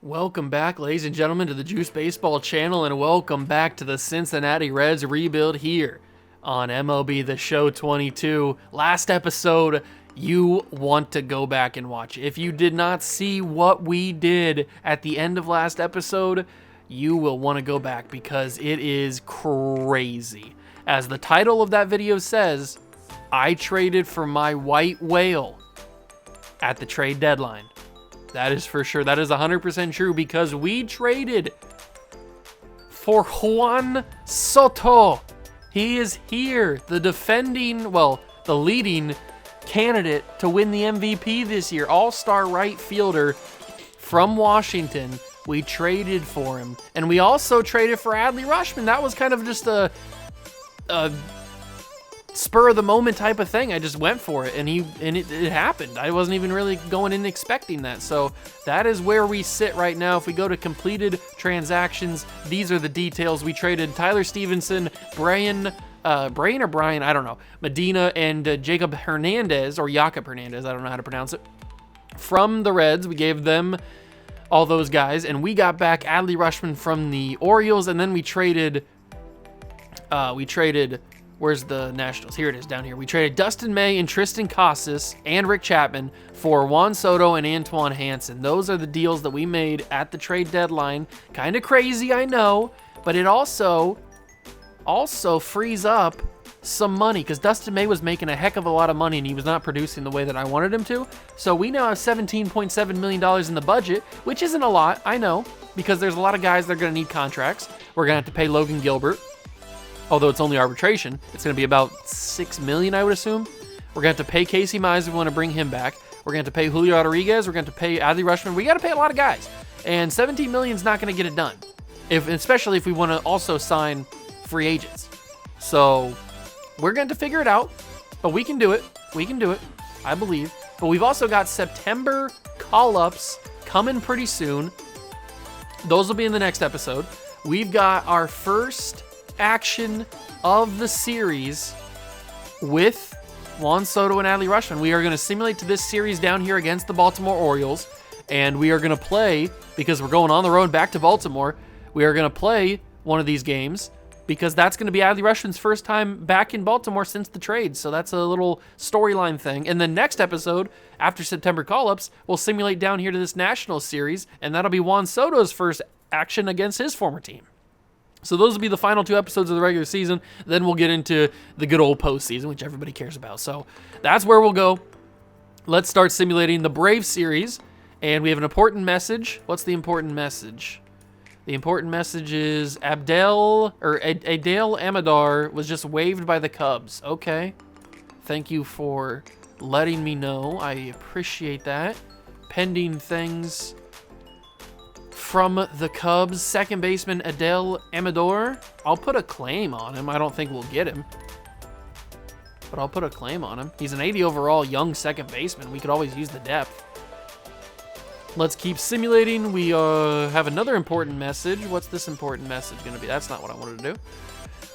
Welcome back, ladies and gentlemen, to the Juice Baseball channel, and welcome back to the Cincinnati Reds rebuild here on MLB The Show 22. Last episode, you want to go back and watch. If you did not see what we did at the end of last episode, you will want to go back because it is crazy. As the title of that video says, I traded for my white whale at the trade deadline. That is for sure. That is 100% true because we traded for Juan Soto. He is here, the leading candidate to win the MVP this year. All-star right fielder from Washington. We traded for him. And we also traded for Adley Rutschman. That was kind of just a spur of the moment type of thing. I just went for it and it happened. I wasn't even really going in expecting that. So that is where we sit right now. If we go to completed transactions, these are the details. We traded Tyler Stevenson, Brian, I don't know, Medina, and Jacob Hernandez, or Jakob Hernandez, I don't know how to pronounce it, from the Reds. We gave them all those guys, and we got back Adley Rutschman from the Orioles, and then we traded, where's the Nationals? Here it is, down here. We traded Dustin May and Tristan Casas and Rick Chapman for Juan Soto and Antoine Hansen. Those are the deals that we made at the trade deadline. Kind of crazy, I know, but it also frees up some money because Dustin May was making a heck of a lot of money and he was not producing the way that I wanted him to. So we now have $17.7 million in the budget, which isn't a lot, I know, because there's a lot of guys that are going to need contracts. We're going to have to pay Logan Gilbert. Although it's only arbitration, it's going to be about $6 million, I would assume. We're going to have to pay Casey Mize if we want to bring him back. We're going to have to pay Julio Rodriguez. We're going to have to pay Adley Rutschman. We got to pay a lot of guys. And $17 million is not going to get it done, especially if we want to also sign free agents. So we're going to figure it out, but we can do it. We can do it, I believe. But we've also got September call-ups coming pretty soon. Those will be in the next episode. We've got our first action of the series with Juan Soto and Adley Rutschman. We are going to simulate to this series down here against the Baltimore Orioles, and we are going to play, because we're going on the road back to Baltimore, we are going to play one of these games because that's going to be Adley Rutschman's first time back in Baltimore since the trade. So that's a little storyline thing. And the next episode, after September call-ups, we'll simulate down here to this Nationals series, and that'll be Juan Soto's first action against his former team. So those will be the final two episodes of the regular season. Then we'll get into the good old postseason, which everybody cares about. So that's where we'll go. Let's start simulating the Brave series. And we have an important message. What's the important message? The important message is Adel Amador was just waived by the Cubs. Okay. Thank you for letting me know. I appreciate that. Pending things from the Cubs, second baseman Adel Amador. I'll put a claim on him. I don't think we'll get him, but I'll put a claim on him. He's an 80 overall young second baseman. We could always use the depth. Let's keep simulating. We have another important message. What's this important message going to be? That's not what I wanted to do.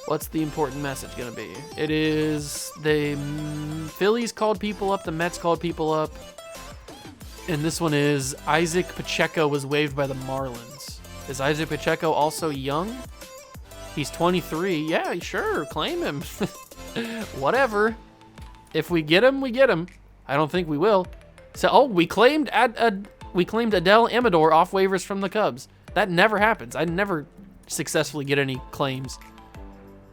What's the important message going to be? It is the Phillies called people up. The Mets called people up. And this one is Isaac Pacheco was waived by the Marlins. Is Isaac Pacheco also young? He's 23. Yeah, sure. Claim him. Whatever. If we get him, we get him. I don't think we will. So, we claimed Adel Amador off waivers from the Cubs. That never happens. I never successfully get any claims.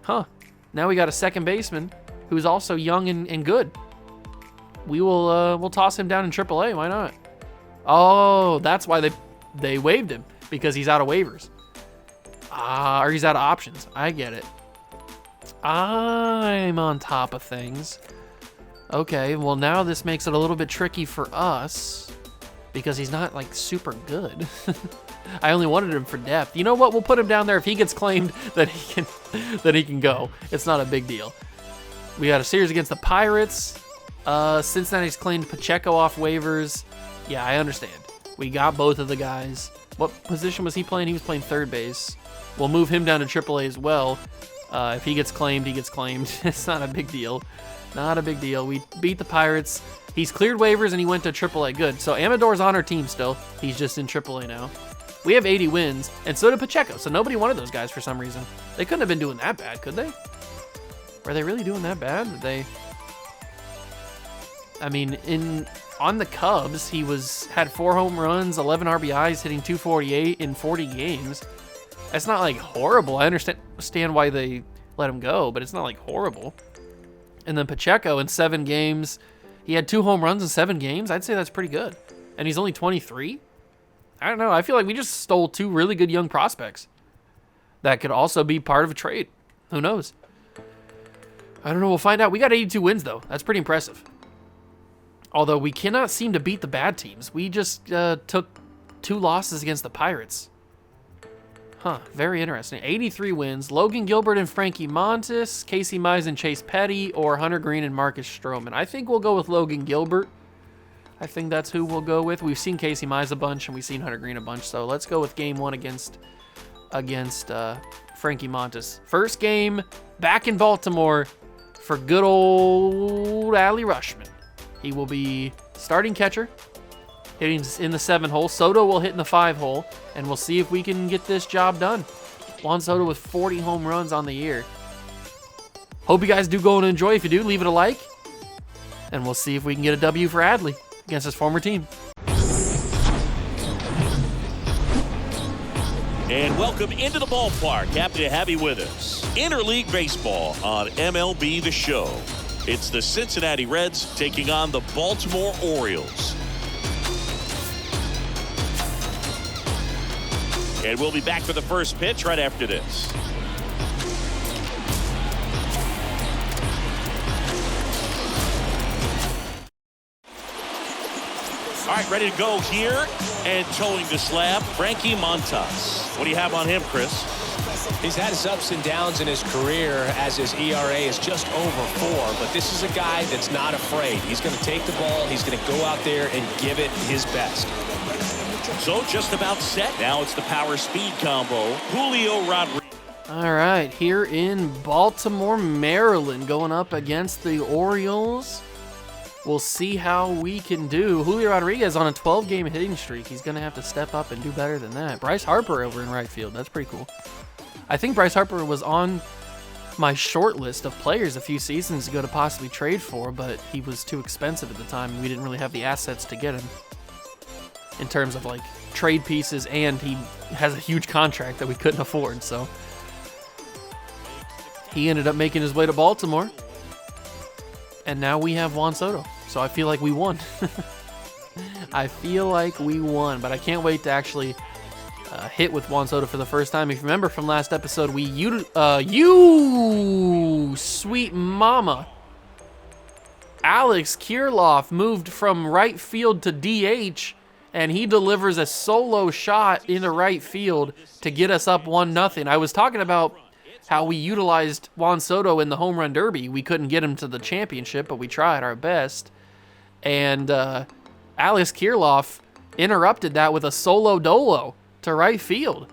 Huh. Now we got a second baseman who's also young and good. We'll toss him down in AAA. Why not? Oh, that's why they waived him, because he's out of waivers. Or he's out of options. I get it. I'm on top of things. Okay, well now this makes it a little bit tricky for us because he's not like super good. I only wanted him for depth. You know what? We'll put him down there. If he gets claimed, that he can go. It's not a big deal. We got a series against the Pirates. Cincinnati's claimed Pacheco off waivers. Yeah, I understand. We got both of the guys. What position was he playing? He was playing third base. We'll move him down to AAA as well. If he gets claimed, he gets claimed. It's not a big deal. Not a big deal. We beat the Pirates. He's cleared waivers and he went to AAA. Good. So Amador's on our team still. He's just in AAA now. We have 80 wins, and so did Pacheco, so nobody wanted those guys for some reason. They couldn't have been doing that bad, could they? Were they really doing that bad? Did they... I mean, on the Cubs, he had 4 home runs, 11 RBIs, hitting 248 in 40 games. That's not, like, horrible. I understand why they let him go, but it's not, like, horrible. And then Pacheco, in 7 games, he had 2 home runs in 7 games. I'd say that's pretty good. And he's only 23? I don't know. I feel like we just stole 2 really good young prospects that could also be part of a trade. Who knows? I don't know. We'll find out. We got 82 wins, though. That's pretty impressive. Although we cannot seem to beat the bad teams. We just took 2 losses against the Pirates. Huh, very interesting. 83 wins. Logan Gilbert and Frankie Montas, Casey Mize and Chase Petty, or Hunter Green and Marcus Stroman. I think we'll go with Logan Gilbert. I think that's who we'll go with. We've seen Casey Mize a bunch, and we've seen Hunter Green a bunch, so let's go with game 1 against Frankie Montas. First game back in Baltimore for good old Adley Rutschman. He will be starting catcher, hitting in the 7 hole. Soto will hit in the 5 hole, and we'll see if we can get this job done. Juan Soto with 40 home runs on the year. Hope you guys do go and enjoy. If you do, leave it a like, and we'll see if we can get a W for Adley against his former team. And welcome into the ballpark. Happy to have you with us. Interleague Baseball on MLB The Show. It's the Cincinnati Reds taking on the Baltimore Orioles. And we'll be back for the first pitch right after this. All right, ready to go here. And towing the slab, Frankie Montas. What do you have on him, Chris? He's had his ups and downs in his career as his ERA is just over 4, but this is a guy that's not afraid. He's going to take the ball, he's going to go out there and give it his best. So just about set. Now it's the power speed combo. Julio Rodriguez. All right, here in Baltimore, Maryland, going up against the Orioles. We'll see how we can do. Julio Rodriguez on a 12-game hitting streak. He's going to have to step up and do better than that. Bryce Harper over in right field. That's pretty cool. I think Bryce Harper was on my short list of players a few seasons ago to possibly trade for, but he was too expensive at the time. We didn't really have the assets to get him in terms of like trade pieces, and he has a huge contract that we couldn't afford. So he ended up making his way to Baltimore, and now we have Juan Soto. So I feel like we won. I feel like we won, but I can't wait to actually hit with Juan Soto for the first time. If you remember from last episode, you sweet mama, Alex Kirilloff moved from right field to DH, and he delivers a solo shot into right field to get us up 1-0. I was talking about how we utilized Juan Soto in the home run derby. We couldn't get him to the championship, but we tried our best. And Alex Kirilloff interrupted that with a solo dolo to right field.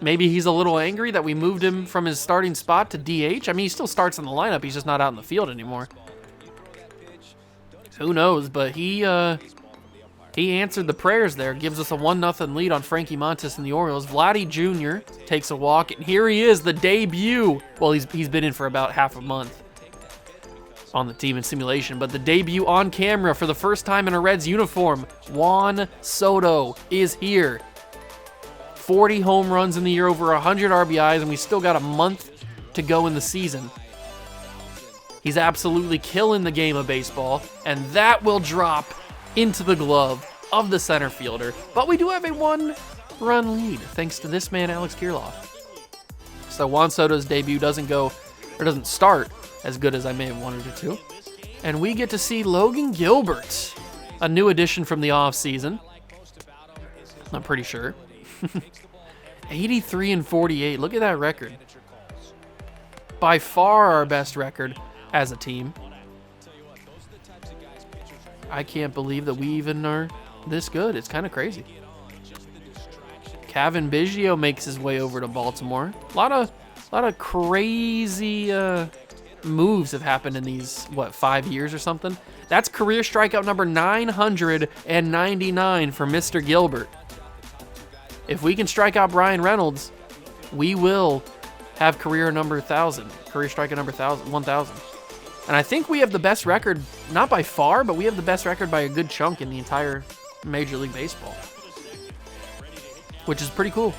Maybe he's a little angry that we moved him from his starting spot to DH. I mean, he still starts in the lineup. He's just not out in the field anymore. Who knows? But he answered the prayers there. Gives us a 1-0 lead on Frankie Montas and the Orioles. Vladdy Jr. takes a walk, and here he is, the debut. Well, he's been in for about half a month on the team in simulation, but the debut on camera for the first time in a Reds uniform. Juan Soto is here. 40 home runs in the year, over 100 RBIs, and we still got a month to go in the season. He's absolutely killing the game of baseball, and that will drop into the glove of the center fielder. But we do have a 1-run lead, thanks to this man, Alex Kirilloff. So Juan Soto's debut doesn't start as good as I may have wanted it to. And we get to see Logan Gilbert, a new addition from the offseason. I'm pretty sure. 83 and 48. Look at that record. By far our best record as a team. I can't believe that we even are this good. It's kind of crazy. Kevin Biggio makes his way over to Baltimore. A lot of crazy moves have happened in these, 5 years or something? That's career strikeout number 999 for Mr. Gilbert. If we can strike out Brian Reynolds, we will have career number 1,000. Career striker number 1,000. And I think we have the best record, not by far, but we have the best record by a good chunk in the entire Major League Baseball, which is pretty cool.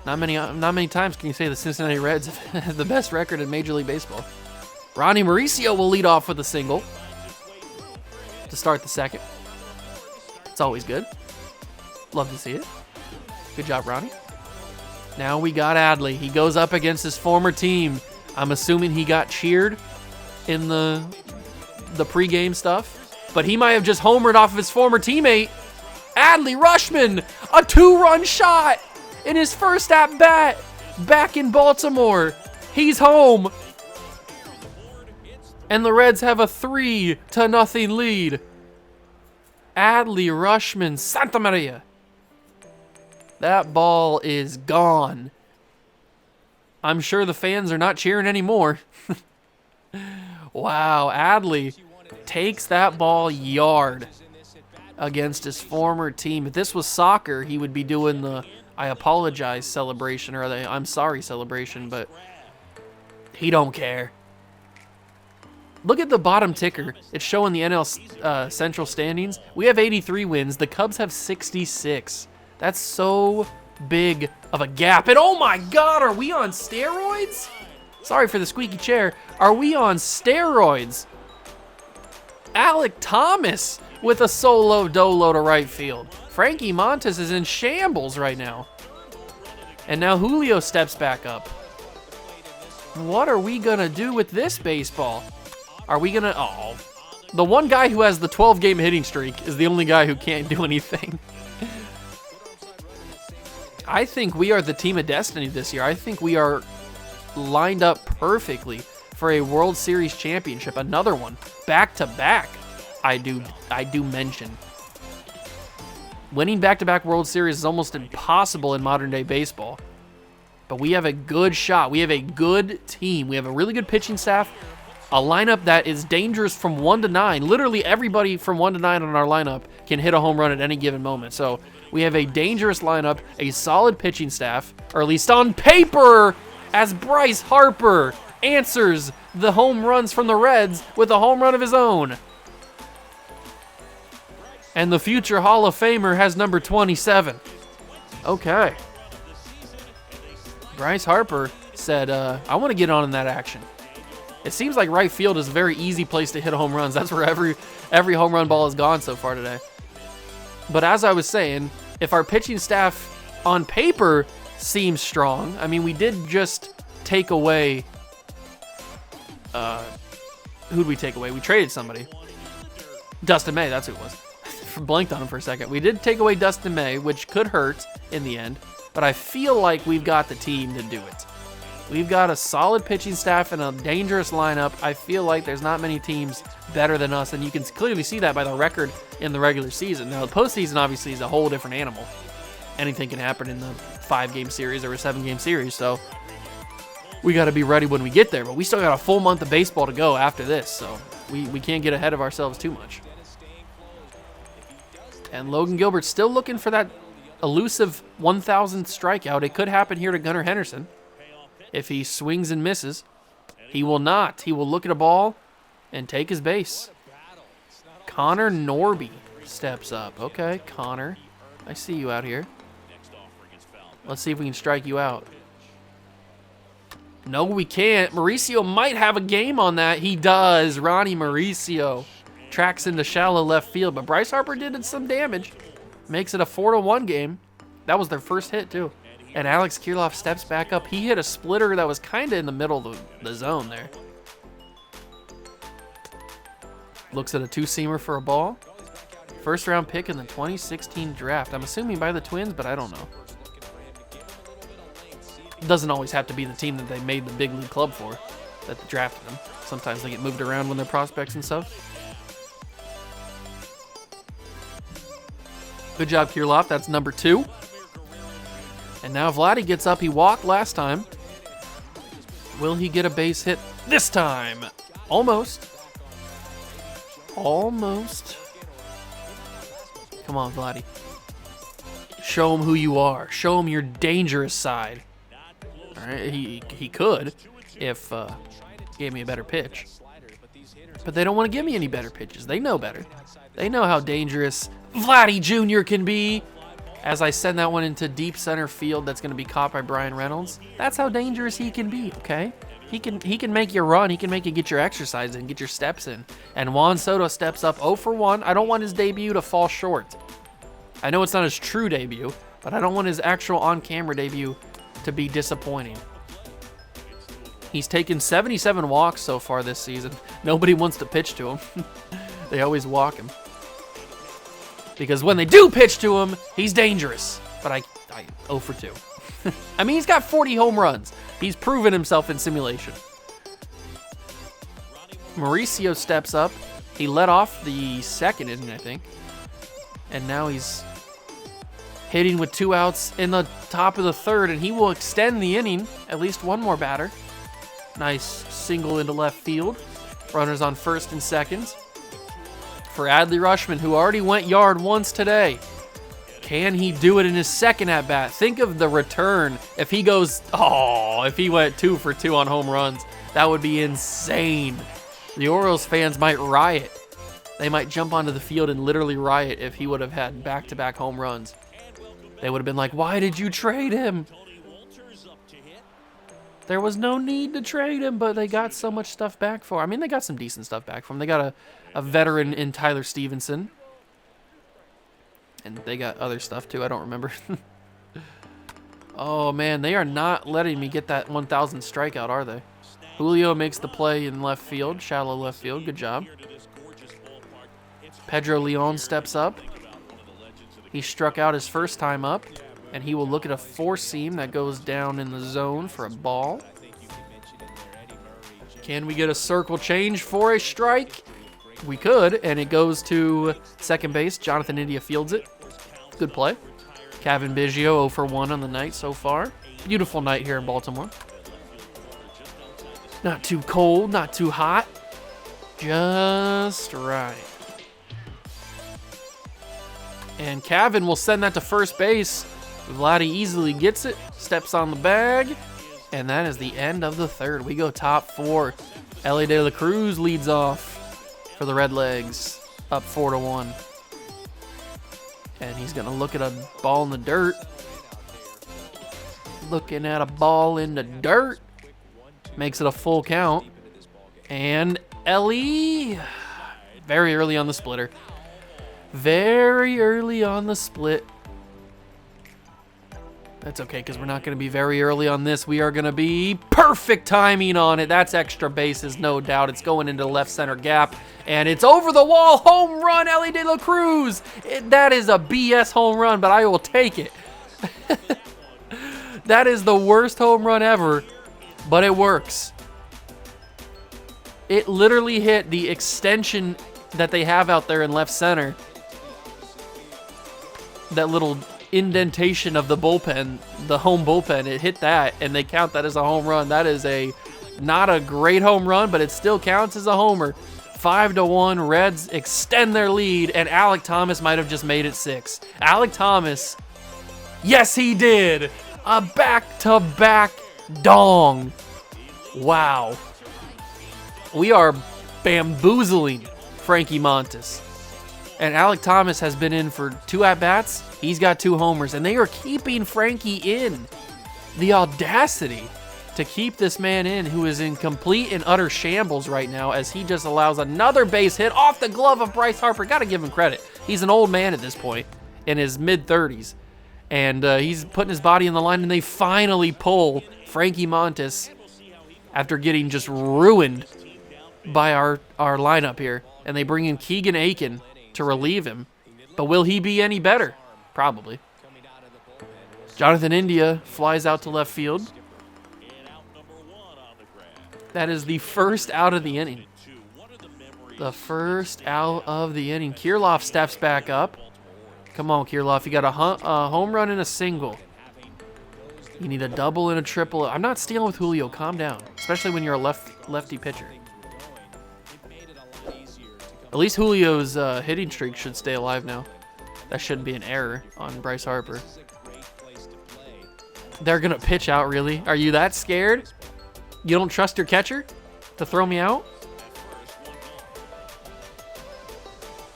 Not many times can you say the Cincinnati Reds have the best record in Major League Baseball. Ronnie Mauricio will lead off with a single to start the second. It's always good. Love to see it. Good job, Ronnie. Now we got Adley. He goes up against his former team. I'm assuming he got cheered in the pregame stuff, but he might have just homered off of his former teammate. Adley Rutschman, a 2-run shot in his first at-bat back in Baltimore. He's home. And the Reds have a 3-0 lead. Adley Rutschman, Santa Maria. That ball is gone. I'm sure the fans are not cheering anymore. Wow, Adley takes that ball yard against his former team. If this was soccer, he would be doing the I apologize celebration or the I'm sorry celebration, but he don't care. Look at the bottom ticker. It's showing the NL Central standings. We have 83 wins. The Cubs have 66. That's so big of a gap. And oh my God, are we on steroids? Sorry for the squeaky chair. Are we on steroids? Alec Thomas with a solo dolo to right field. Frankie Montes is in shambles right now. And now Julio steps back up. What are we gonna do with this baseball? Are we gonna, oh. The one guy who has the 12-game hitting streak is the only guy who can't do anything. I think we are the team of destiny this year. I think we are lined up perfectly for a World Series championship. Another one, back to back. I do mention. Winning back-to-back World Series is almost impossible in modern day baseball. But we have a good shot. We have a good team. We have a really good pitching staff. A lineup that is dangerous from 1 to 9. Literally everybody from 1 to 9 on our lineup can hit a home run at any given moment. So we have a dangerous lineup, a solid pitching staff, or at least on paper, as Bryce Harper answers the home runs from the Reds with a home run of his own. And the future Hall of Famer has number 27. Okay. Bryce Harper said, I want to get on in that action. It seems like right field is a very easy place to hit home runs. That's where every home run ball has gone so far today. But as I was saying, if our pitching staff on paper seems strong, I mean, we did just take away, who'd we take away? We traded somebody. Dustin May, that's who it was. Blanked on him for a second. We did take away Dustin May, which could hurt in the end, but I feel like we've got the team to do it. We've got a solid pitching staff and a dangerous lineup. I feel like there's not many teams better than us, and you can clearly see that by the record in the regular season. Now, the postseason obviously is a whole different animal. Anything can happen in the 5-game series or a 7-game series, so we got to be ready when we get there. But we still got a full month of baseball to go after this, so we can't get ahead of ourselves too much. And Logan Gilbert's still looking for that elusive 1,000th strikeout. It could happen here to Gunnar Henderson. If he swings and misses, he will not. He will look at a ball and take his base. Connor Norby steps up. Okay, Connor, I see you out here. Let's see if we can strike you out. No, we can't. Mauricio might have a game on that. He does. Ronnie Mauricio tracks into shallow left field, but Bryce Harper did some damage. Makes it a 4-1 game. That was their first hit, too. And Alex Kirilloff steps back up. He hit a splitter that was kind of in the middle of the zone there. Looks at a 2-seamer for a ball. First round pick in the 2016 draft. I'm assuming by the Twins, but I don't know. Doesn't always have to be the team that they made the big league club for that drafted them. Sometimes they get moved around when they're prospects and stuff. Good job, Kirilloff. That's number 2. And now Vladdy gets up. He walked last time. Will he get a base hit this time? Almost. Almost. Come on, Vladdy. Show him who you are. Show him your dangerous side. All right, he could if gave me a better pitch. But they don't want to give me any better pitches. They know better. They know how dangerous Vladdy Jr. can be. As I send that one into deep center field, that's going to be caught by Brian Reynolds. That's how dangerous he can be, okay? He can make you run. He can make you get your exercise in, get your steps in. And Juan Soto steps up 0 for 1. I don't want his debut to fall short. I know it's not his true debut, but I don't want his actual on-camera debut to be disappointing. He's taken 77 walks so far this season. Nobody wants to pitch to him. They always walk him. Because when they do pitch to him, he's dangerous. But I 0 for 2. I mean, he's got 40 home runs. He's proven himself in simulation. Mauricio steps up. He led off the second inning, I think. And now he's hitting with 2 outs in the top of the third, and he will extend the inning. At least one more batter. Nice single into left field. Runners on first and second. For Adley Rushman, who already went yard once today. Can he do it in his second at-bat? Think of the return if he goes, if he went 2 for 2 on home runs. That would be insane. The Orioles fans might riot. They might jump onto the field and literally riot if he would have had back-to-back home runs. They would have been like, why did you trade him? There was no need to trade him, but they got so much stuff back for him. I mean, they got some decent stuff back for him. They got a veteran in Tyler Stevenson. And they got other stuff, too. I don't remember. Oh, man. They are not letting me get that 1,000 strikeout, are they? Julio makes the play in left field. Shallow left field. Good job. Pedro Leon steps up. He struck out his first time up. And he will look at a 4-seam that goes down in the zone for a ball. Can we get a circle change for a strike? We could, and it goes to second base. Jonathan India fields it. Good play. Kevin Biggio 0 for 1 on the night so far. Beautiful night here in Baltimore. Not too cold, not too hot. Just right. And Kevin will send that to first base. Vladdy easily gets it, steps on the bag, and that is the end of the third. We go top 4. Elly De La Cruz leads off for the Redlegs, up 4 to 1. And he's going to look at a ball in the dirt. Looking at a ball in the dirt. Makes it a full count. And Elly, very early on the splitter. Very early on the split. That's okay, because we're not going to be very early on this. We are going to be perfect timing on it. That's extra bases, no doubt. It's going into the left center gap, and it's over the wall. Home run, Elly De La Cruz. That is a BS home run, but I will take it. That is the worst home run ever, but it works. It literally hit the extension that they have out there in left center. That little indentation of the bullpen, the home bullpen, it hit that, and they count that as a home run. That is not a great home run, but it still counts as a homer. 5 to 1, Reds extend their lead, and Alek Thomas might have just made it 6. Alek Thomas, yes he did, a back-to-back dong. Wow. We are bamboozling Frankie Montas. And Alek Thomas has been in for 2 at-bats. He's got 2 homers, and they are keeping Frankie in. The audacity to keep this man in, who is in complete and utter shambles right now, as he just allows another base hit off the glove of Bryce Harper. Got to give him credit. He's an old man at this point, in his mid-30s. And he's putting his body in the line, and they finally pull Frankie Montas after getting just ruined by our lineup here. And they bring in Keegan Aiken to relieve him. But will he be any better? Probably. Jonathan India flies out to left field. That is the first out of the inning. The first out of the inning. Kirilloff steps back up. Come on, Kirilloff. You got a home run and a single. You need a double and a triple. I'm not stealing with Julio. Calm down. Especially when you're a lefty pitcher. At least Julio's hitting streak should stay alive now. That shouldn't be an error on Bryce Harper. They're going to pitch out, really? Are you that scared? You don't trust your catcher to throw me out?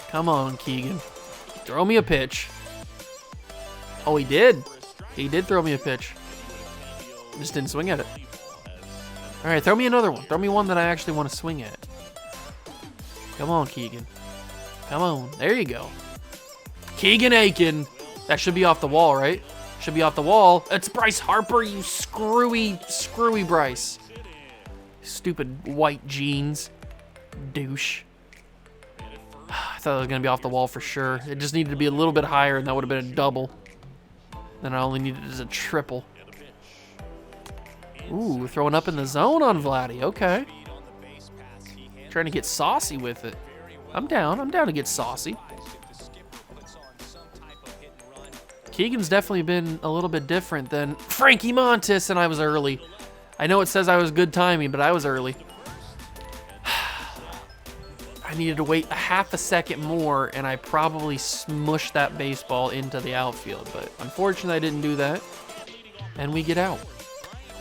Come on, Keegan. Throw me a pitch. Oh, he did. He did throw me a pitch. Just didn't swing at it. All right, throw me another one. Throw me one that I actually want to swing at. Come on, Keegan. Come on. There you go. Keegan Aiken. That should be off the wall, right? Should be off the wall. It's Bryce Harper, you screwy Bryce. Stupid white jeans. Douche. I thought it was going to be off the wall for sure. It just needed to be a little bit higher, and that would have been a double. Then I only needed it as a triple. Ooh, throwing up in the zone on Vladdy. Okay. Trying to get saucy with it. I'm down. I'm down to get saucy. Keegan's definitely been a little bit different than Frankie Montas, and I was early. I know it says I was good timing, but I was early. I needed to wait a half a second more, and I probably smushed that baseball into the outfield. But unfortunately, I didn't do that, and we get out.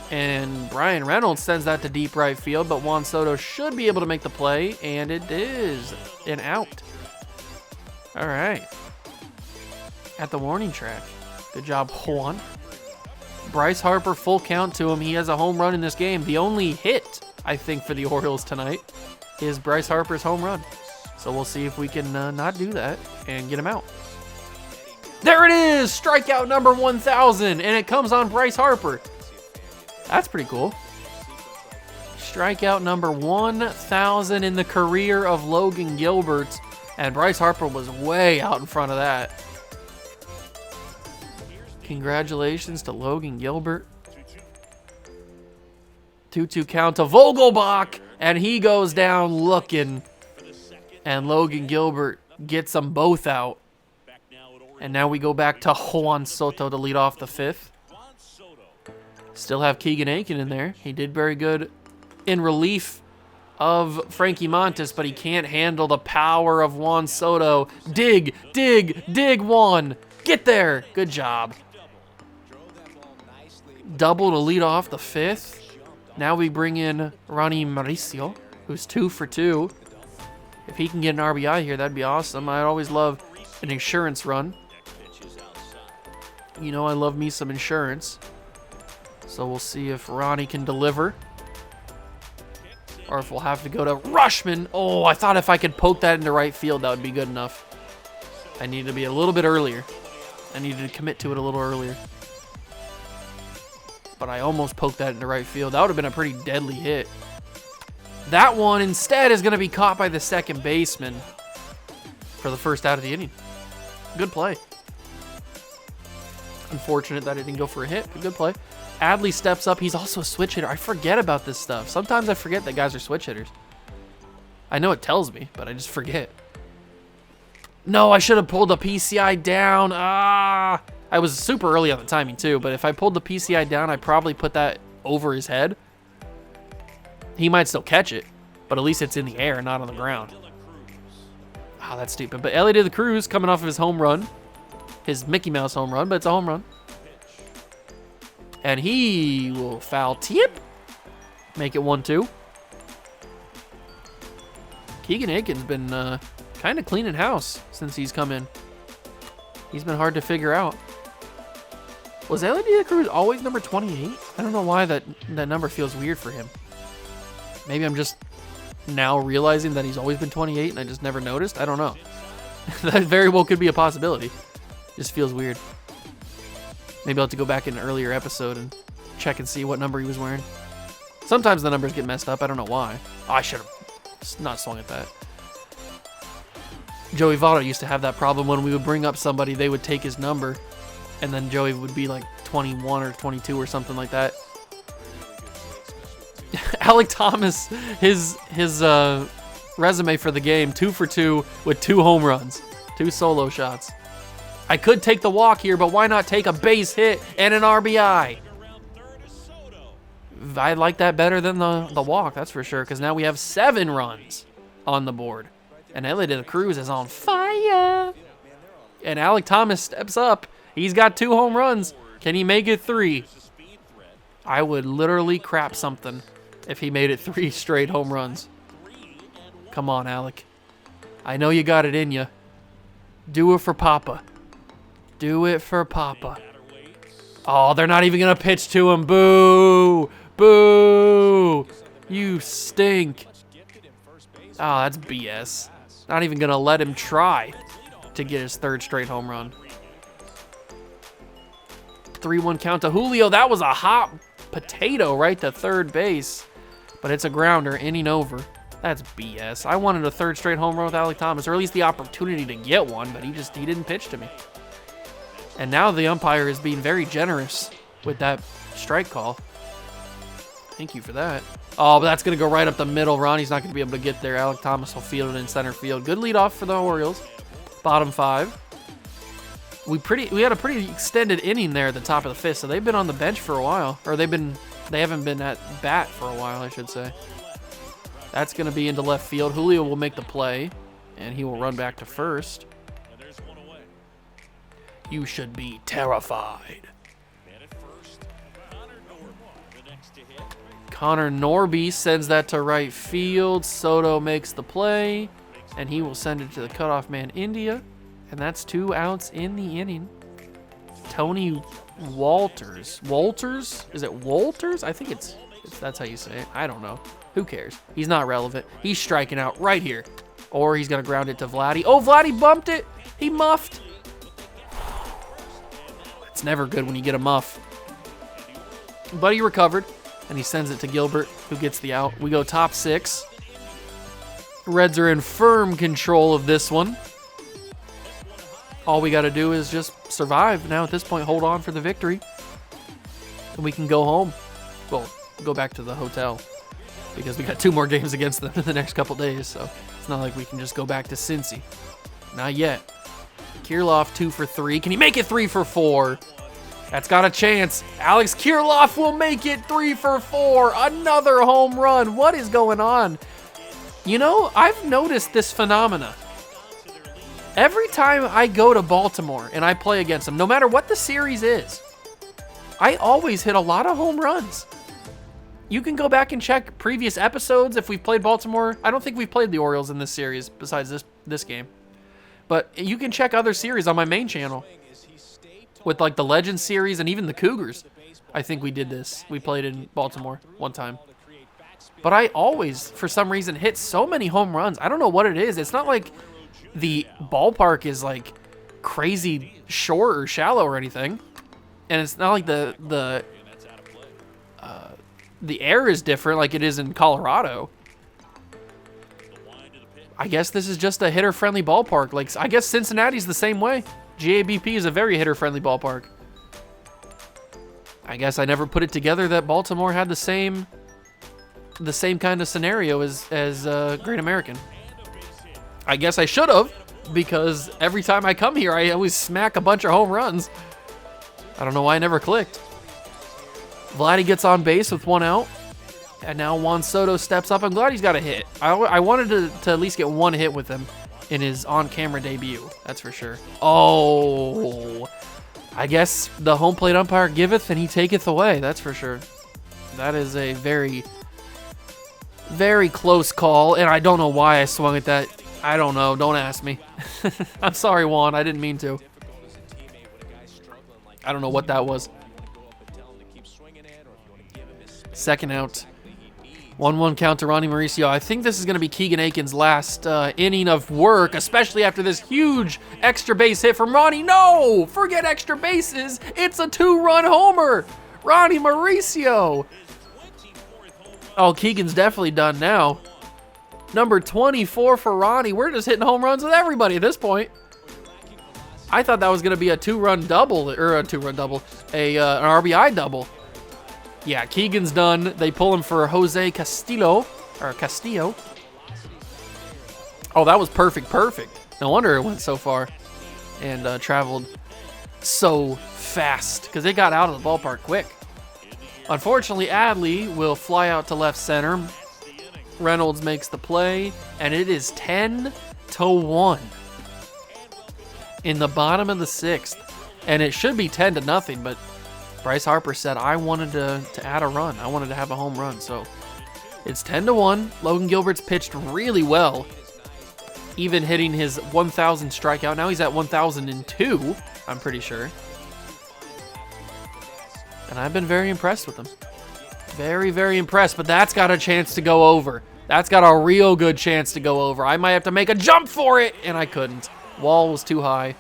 And Brian Reynolds sends that to deep right field, but Juan Soto should be able to make the play, and it is an out. All right. At the warning track. Good job, Juan. Bryce Harper, full count to him. He has a home run in this game. The only hit, I think, for the Orioles tonight is Bryce Harper's home run. So we'll see if we can not do that and get him out. There it is! Strikeout number 1,000, and it comes on Bryce Harper. That's pretty cool. Strikeout number 1,000 in the career of Logan Gilbert, and Bryce Harper was way out in front of that. Congratulations to Logan Gilbert. 2-2 count to Vogelbach, and he goes down looking. And Logan Gilbert gets them both out. And now we go back to Juan Soto to lead off the fifth. Still have Keegan Aiken in there. He did very good in relief of Frankie Montas, but he can't handle the power of Juan Soto. Dig, Juan. Get there. Good job. Double to lead off the fifth. Now we bring in Ronnie Mauricio, who's 2 for 2. If he can get an RBI here, that'd be awesome. I always love an insurance run. You know I love me some insurance. So we'll see if Ronnie can deliver. Or if we'll have to go to Rushman. Oh, I thought if I could poke that into right field, that would be good enough. I needed to be a little bit earlier. I needed to commit to it a little earlier. But I almost poked that into right field. That would have been a pretty deadly hit. That one instead is going to be caught by the second baseman for the first out of the inning. Good play. Unfortunate that it didn't go for a hit, but good play. Adley steps up. He's also a switch hitter. I forget about this stuff. Sometimes I forget that guys are switch hitters. I know it tells me, but I just forget. No, I should have pulled the PCI down. I was super early on the timing too, but if I pulled the PCI down, I probably put that over his head. He might still catch it, but at least it's in the air, not on the ground. Oh, that's stupid. But Ellie De La Cruz coming off of his home run. His Mickey Mouse home run, but it's a home run. And he will foul tip. Make it 1-2. Keegan Aiken's been kind of cleaning house since he's come in. He's been hard to figure out. Was Ellie De La Cruz always number 28? I don't know why that number feels weird for him. Maybe I'm just now realizing that he's always been 28 and I just never noticed. I don't know. That very well could be a possibility. Just feels weird. Maybe I'll have to go back in an earlier episode and check and see what number he was wearing. Sometimes the numbers get messed up. I don't know why. Oh, I should have not swung at that. Joey Votto used to have that problem when we would bring up somebody, they would take his number, and then Joey would be like 21 or 22 or something like that. Alec Thomas, his resume for the game, 2 for 2 with 2 home runs, 2 solo shots. I could take the walk here, but why not take a base hit and an RBI? I like that better than the walk, that's for sure, because now we have 7 runs on the board. And Ellie De La Cruz is on fire. And Alec Thomas steps up. He's got 2 home runs. Can he make it 3? I would literally crap something if he made it 3 straight home runs. Come on, Alec. I know you got it in you. Do it for Papa. Do it for Papa. Oh, they're not even going to pitch to him. Boo! Boo! You stink. Oh, that's BS. Not even going to let him try to get his 3rd straight home run. 3-1 count to Julio. That was a hot potato right to third base. But it's a grounder, inning over. That's BS. I wanted a 3rd straight home run with Alec Thomas, or at least the opportunity to get one, but he didn't pitch to me. And now the umpire is being very generous with that strike call. Thank you for that. Oh, but that's going to go right up the middle. Ronnie's not going to be able to get there. Alec Thomas will field it in center field. Good leadoff for the Orioles. Bottom 5. We had a pretty extended inning there at the top of the 5th, so they've been on the bench for a while. Or they haven't been at bat for a while, I should say. That's going to be into left field. Julio will make the play, and he will run back to first. You should be terrified. Connor Norby sends that to right field. Soto makes the play, and he will send it to the cutoff man, India. And that's 2 outs in the inning. Tony Walters. Walters? Is it Walters? I think that's how you say it. I don't know. Who cares? He's not relevant. He's striking out right here. Or he's going to ground it to Vladdy. Oh, Vladdy bumped it. He muffed. It's never good when you get a muff. But he recovered, and he sends it to Gilbert, who gets the out. We go top 6. Reds are in firm control of this one. All we got to do is just survive now at this point, hold on for the victory, and we can go home. Well, go back to the hotel because we got 2 more games against them in the next couple days, so it's not like we can just go back to Cincy. Not yet. Kirilloff 2 for 3. Can he make it 3 for 4? That's got a chance. Alex Kirilloff will make it 3 for 4. Another home run. What is going on? You know, I've noticed this phenomena. Every time I go to Baltimore and I play against them, no matter what the series is, I always hit a lot of home runs. You can go back and check previous episodes if we've played Baltimore. I don't think we've played the Orioles in this series besides this game. But you can check other series on my main channel with like the Legends series and even the Cougars. I think we did this. We played in Baltimore one time. But I always, for some reason, hit so many home runs. I don't know what it is. It's not like the ballpark is like crazy short or shallow or anything. And it's not like the air is different like it is in Colorado. I guess this is just a hitter-friendly ballpark. Like, I guess Cincinnati's the same way. GABP is a very hitter-friendly ballpark. I guess I never put it together that Baltimore had the same kind of scenario as Great American. I guess I should have, because every time I come here, I always smack a bunch of home runs. I don't know why I never clicked. Vladdy gets on base with 1 out. And now Juan Soto steps up. I'm glad he's got a hit. I wanted to at least get 1 hit with him in his on-camera debut. That's for sure. Oh, I guess the home plate umpire giveth and he taketh away. That's for sure. That is a very, very close call. And I don't know why I swung at that. I don't know. Don't ask me. I'm sorry, Juan. I didn't mean to. I don't know what that was. Second out. 1-1 count to Ronnie Mauricio. I think this is going to be Keegan Aiken's last inning of work, especially after this huge extra base hit from Ronnie. No! Forget extra bases. It's a 2-run homer. Ronnie Mauricio. Oh, Keegan's definitely done now. Number 24 for Ronnie. We're just hitting home runs with everybody at this point. I thought that was going to be a 2-run double, or a 2-run double, an RBI double. Yeah, Keegan's done. They pull him for Jose Castillo. Oh, that was perfect. No wonder it went so far and traveled so fast because it got out of the ballpark quick. Unfortunately, Adley will fly out to left center. Reynolds makes the play, and it is 10-1. in the bottom of the 6th. And it should be 10-0, but Bryce Harper said I wanted to add a run. I wanted to have a home run. So it's 10-1. Logan Gilbert's pitched really well, even hitting his 1,000 strikeout. Now he's at 1,002, I'm pretty sure. And I've been very impressed with him. Very, very impressed, but that's got a chance to go over. That's got a real good chance to go over. I might have to make a jump for it, and I couldn't. Wall was too high.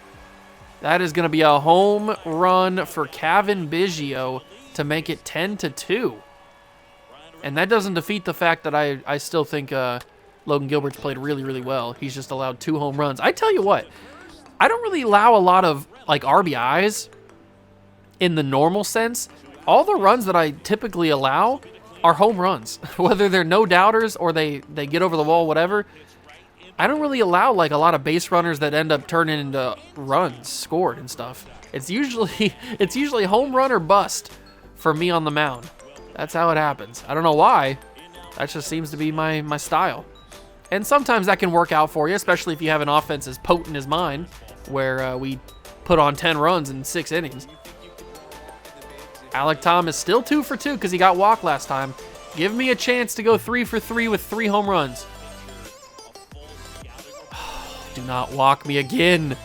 That is going to be a home run for Cavan Biggio to make it 10-2. And that doesn't defeat the fact that I still think Logan Gilbert's played really, really well. He's just allowed 2 home runs. I tell you what, I don't really allow a lot of like RBIs in the normal sense. All the runs that I typically allow are home runs, whether they're no doubters or they get over the wall, whatever. I don't really allow like a lot of base runners that end up turning into runs scored and stuff. It's usually home run or bust for me on the mound. That's how it happens. I don't know why. That just seems to be my style. And sometimes that can work out for you, especially if you have an offense as potent as mine, where we put on 10 runs in 6 innings. Alec Thomas still 2 for 2 because he got walked last time. Give me a chance to go 3 for 3 with 3 home runs. Do not walk me again.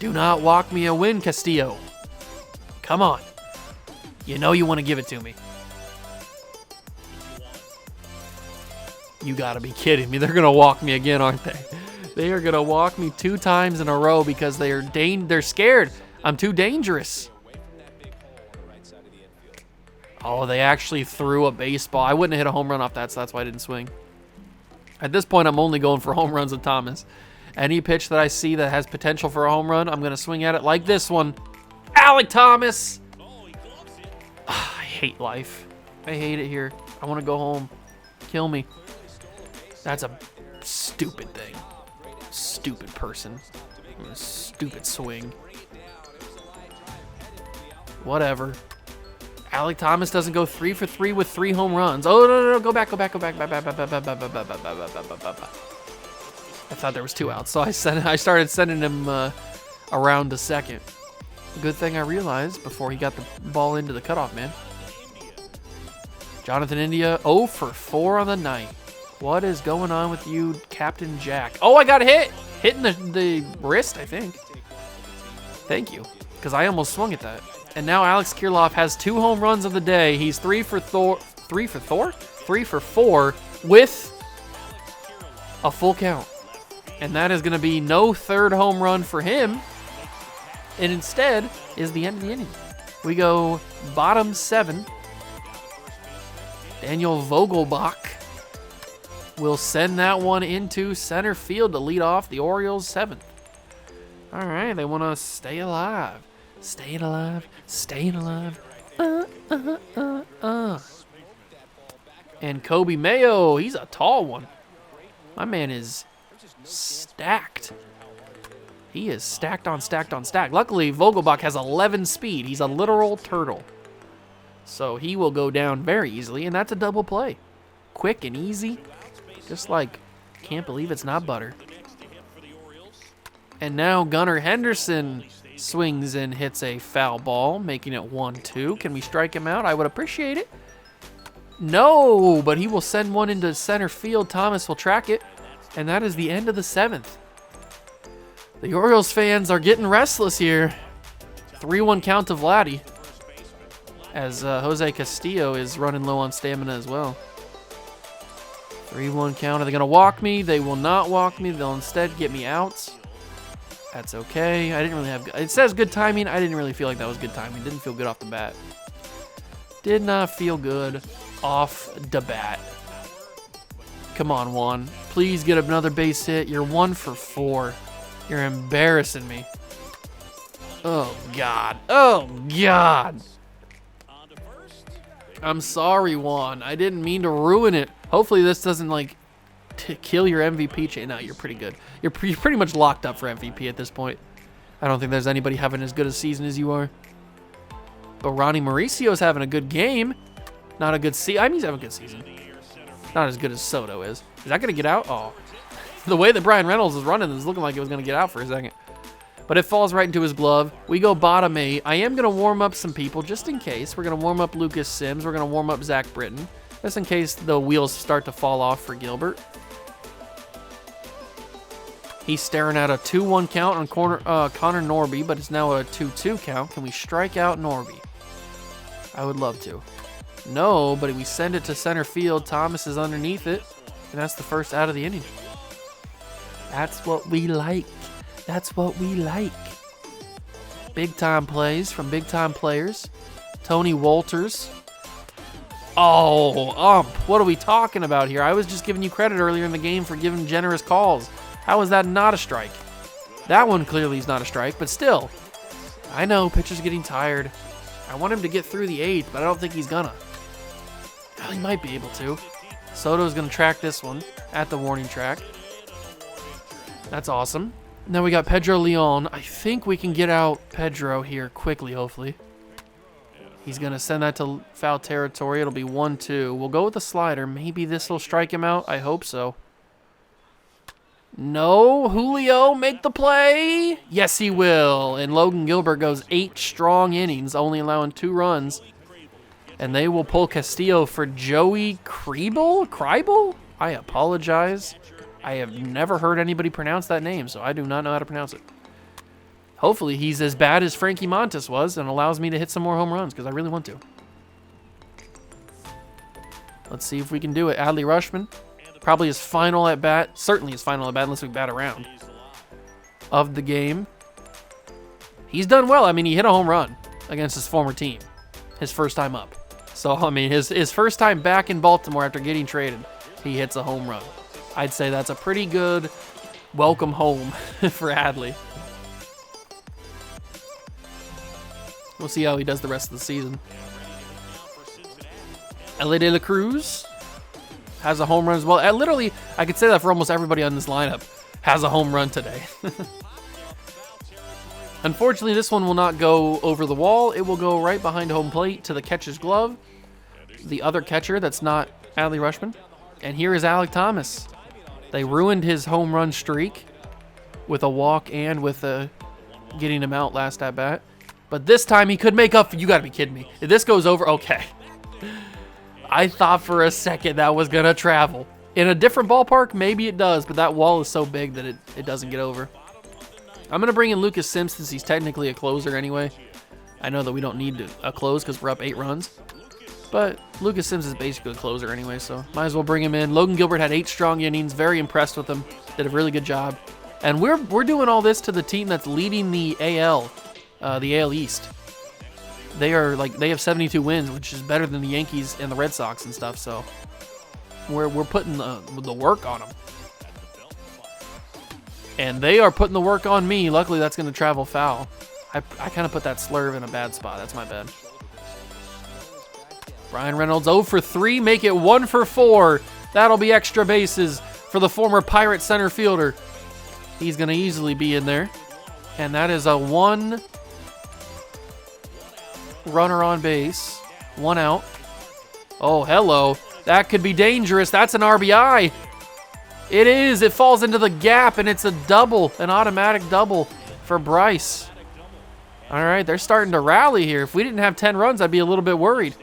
Do not walk me a win, Castillo. Come on. You know you want to give it to me. You gotta be kidding me. They're gonna walk me again, aren't they? They are gonna walk me 2 times in a row because they're scared. I'm too dangerous. Oh, they actually threw a baseball. I wouldn't have hit a home run off that, so that's why I didn't swing. At this point, I'm only going for home runs with Thomas. Any pitch that I see that has potential for a home run, I'm going to swing at it like this one. Alec Thomas! I hate life. I hate it here. I want to go home. Kill me. That's a stupid thing. Stupid person. Stupid swing. Whatever. Alec Thomas doesn't go 3 for 3 with 3 home runs. Oh, no. Go back. I thought there was 2 outs, so I started sending him around to second. Good thing I realized before he got the ball into the cutoff man. Jonathan India, 0 for 4 on the night. What is going on with you, Captain Jack? Oh, I got hit! Hitting the wrist, I think. Thank you, because I almost swung at that. And now Alex Kirilloff has 2 home runs of the day. He's 3 for 4 with a full count. And that is going to be no 3rd home run for him. And instead is the end of the inning. We go bottom 7. Daniel Vogelbach will send that one into center field to lead off the Orioles' 7th. All right, they want to stay alive. Staying alive. And Kobe Mayo, he's a tall one. My man is stacked. He is stacked on stacked on stacked. Luckily, Vogelbach has 11 speed. He's a literal turtle. So he will go down very easily, and that's a double play. Quick and easy. Just like, can't believe it's not butter. And now Gunnar Henderson swings and hits a foul ball, making it 1-2. Can we strike him out? I would appreciate it. No, but he will send one into center field. Thomas will track it, and that is the end of the 7th. The Orioles fans are getting restless here. 3-1 count to Vladdy, as Jose Castillo is running low on stamina as well. 3-1 count. Are they going to walk me? They will not walk me. They'll instead get me out. That's okay. I didn't really have... It says good timing. I didn't really feel like that was good timing. Didn't feel good off the bat. Did not feel good off the bat. Come on, Juan. Please get another base hit. You're 1 for 4. You're embarrassing me. Oh, God. Oh, God. I'm sorry, Juan. I didn't mean to ruin it. Hopefully this doesn't, like, kill your MVP chain. No, you're pretty good. You're pretty much locked up for MVP at this point. I don't think there's anybody having as good a season as you are. But Ronnie Mauricio's having a good game. Not a good season. I mean, he's having a good season. Not as good as Soto is. Is that going to get out? Oh. The way that Brian Reynolds is running is looking like it was going to get out for a second. but it falls right into his glove. We go bottom 8. I am going to warm up some people just in case. We're going to warm up Lucas Sims. We're going to warm up Zach Britton, just in case the wheels start to fall off for Gilbert. He's staring at a 2-1 count on Connor Norby, but it's now a 2-2 count. Can we strike out Norby? I would love to. No, but we send it to center field. Thomas is underneath it, and that's the first out of the inning. That's what we like. That's what we like. Big time plays from big time players. Tony Walters. Oh, what are we talking about here? I was just giving you credit earlier in the game for giving generous calls. How is that not a strike? That one clearly is not a strike, but still. I know, pitcher's getting tired. I want him to get through the 8th, but I don't think he's gonna. Well, he might be able to. Soto's gonna track this one at the warning track. That's awesome. Now we got Pedro Leon. I think we can get out Pedro here quickly, hopefully. He's gonna send that to foul territory. It'll be 1-2. We'll go with the slider. Maybe this will strike him out. I hope so. No, Julio, make the play. Yes, he will. And Logan Gilbert goes 8 strong innings, only allowing 2 runs. And they will pull Castillo for Joey Kreibel? I apologize. I have never heard anybody pronounce that name, so I do not know how to pronounce it. Hopefully he's as bad as Frankie Montas was and allows me to hit some more home runs, because I really want to. Let's see if we can do it. Adley Rutschman. Probably his final at bat, certainly his final at bat, unless we bat around, of the game. He's done well. I mean, he hit a home run against his former team, his first time up. So, I mean, his first time back in Baltimore after getting traded, he hits a home run. I'd say that's a pretty good welcome home for Adley. We'll see how he does the rest of the season. Ellie De La Cruz has a home run as well. I could say that for almost everybody on this lineup. Has a home run today. Unfortunately, this one will not go over the wall. It will go right behind home plate to the catcher's glove. The other catcher that's not Adley Rutschman. And here is Alek Thomas. They ruined his home run streak with a walk and with getting him out last at bat. But this time he could make up. You got to be kidding me. If this goes over, okay. I thought for a second that was going to travel. In a different ballpark, maybe it does, but that wall is so big that it doesn't get over. I'm going to bring in Lucas Sims since he's technically a closer anyway. I know that we don't need a close because we're up 8 runs. But Lucas Sims is basically a closer anyway, so might as well bring him in. Logan Gilbert had 8 strong innings. Very impressed with him. Did a really good job. And we're doing all this to the team that's leading the AL East. They have 72 wins, which is better than the Yankees and the Red Sox and stuff. So we're putting the work on them, and they are putting the work on me. Luckily, that's going to travel foul. I kind of put that slurve in a bad spot. That's my bad. Brian Reynolds 0 for 3, make it 1 for 4. That'll be extra bases for the former Pirate center fielder. He's going to easily be in there, and that is a 1 runner on base, 1 out. Oh, hello. That could be dangerous. That's an RBI. It is. It falls into the gap, and it's a double, an automatic double for Bryce. All right, they're starting to rally here. If we didn't have 10 runs, I'd be a little bit worried.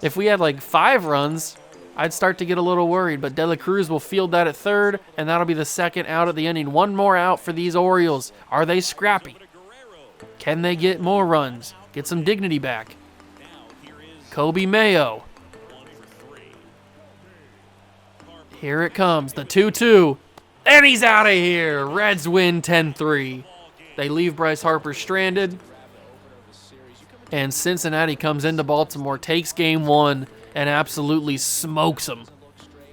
If we had like 5 runs, I'd start to get a little worried. But De La Cruz will field that at third, and that'll be the 2nd out of the inning. 1 more out for these Orioles. Are they scrappy? Can they get more runs? Get some dignity back? Kobe Mayo. Here it comes, the 2-2. And he's out of here. Reds win 10-3. They leave Bryce Harper stranded. And Cincinnati comes into Baltimore, takes game 1, and absolutely smokes them.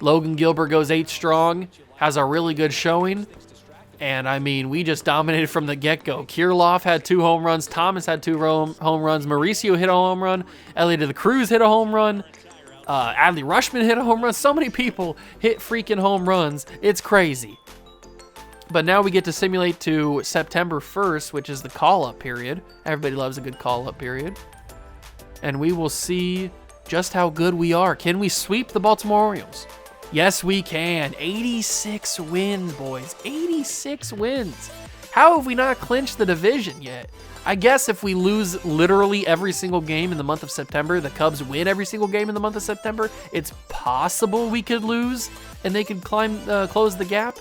Logan Gilbert goes 8 strong, has a really good showing. And, I mean, we just dominated from the get-go. Kirilloff had 2 home runs. Thomas had 2 home runs. Mauricio hit a home run. Ellie De La Cruz hit a home run. Adley Rutschman hit a home run. So many people hit freaking home runs. It's crazy. But now we get to simulate to September 1st, which is the call-up period. Everybody loves a good call-up period. And we will see just how good we are. Can we sweep the Baltimore Orioles? Yes, we can. 86 wins, boys. 86 wins. How have we not clinched the division yet? I guess if we lose literally every single game in the month of September, the Cubs win every single game in the month of September, it's possible we could lose and they could close the gap.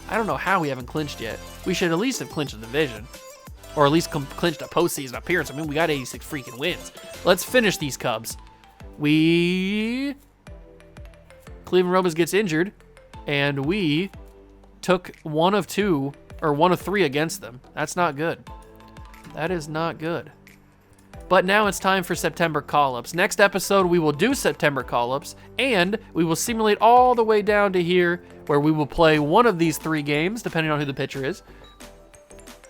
I don't know how we haven't clinched yet. We should at least have clinched the division. Or at least clinched a postseason appearance. I mean, we got 86 freaking wins. Let's finish these Cubs. Cleveland Robles gets injured, and we took 1 of 2 or 1 of 3 against them. That's not good. That is not good. But now it's time for September call-ups. Next episode, we will do September call-ups, and we will simulate all the way down to here, where we will play one of these 3 games, depending on who the pitcher is,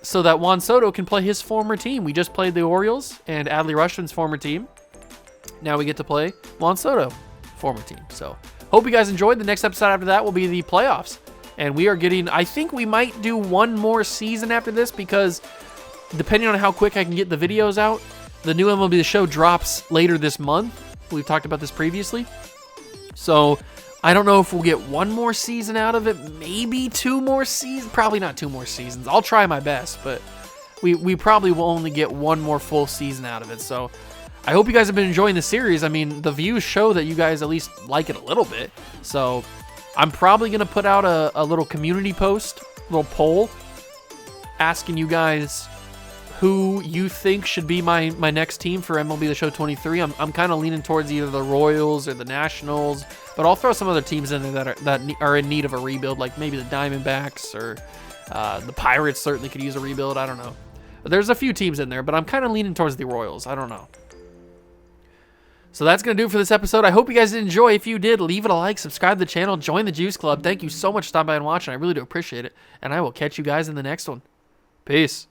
so that Juan Soto can play his former team. We just played the Orioles and Adley Rutschman's former team. Now we get to play Juan Soto, former team. So, hope you guys enjoyed. The next episode after that will be the playoffs. And we are getting, I think we might do one more season after this because depending on how quick I can get the videos out, the new MLB The Show drops later this month. We've talked about this previously. So, I don't know if we'll get one more season out of it. Maybe 2 more seasons. Probably not 2 more seasons. I'll try my best, but we probably will only get one more full season out of it. So, I hope you guys have been enjoying the series. I mean, the views show that you guys at least like it a little bit. So, I'm probably going to put out a little community post, a little poll, asking you guys who you think should be my next team for MLB The Show 23. I'm kind of leaning towards either the Royals or the Nationals, but I'll throw some other teams in there that are in need of a rebuild, like maybe the Diamondbacks or the Pirates certainly could use a rebuild. I don't know. But there's a few teams in there, but I'm kind of leaning towards the Royals. I don't know. So that's going to do it for this episode. I hope you guys did enjoy. If you did, leave it a like, subscribe to the channel, join the Juice Club. Thank you so much for stopping by and watching. I really do appreciate it. And I will catch you guys in the next one. Peace.